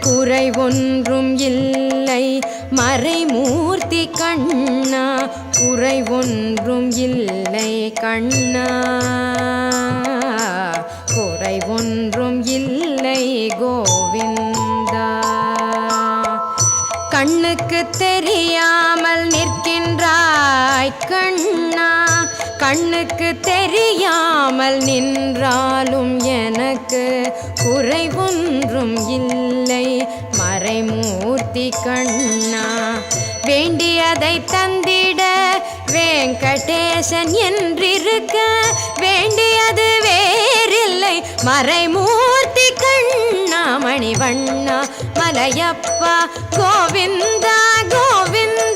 குறை ஒன்றும் இல்லை மறைமூர்த்தி கண்ணா, குறை ஒன்றும் இல்லை கண்ணா, குறை ஒன்றும் இல்லை கோவிந்தா. கண்ணுக்கு தெரியாமல் நிற்கின்றாய் கண்ணா, கண்ணுக்கு தெரியாமல் நின்றாலும் எனக்கு குறை ஒன்றும் இல்லை மறைமூர்த்தி கண்ணா. வேண்டியதை தந்திட வெங்கடேசன் என்றிருக்க, வேண்டியது வேறில்லை மறைமூர்த்தி கண்ணா. மணிவண்ணா மலையப்பா கோவிந்தா கோவிந்தா.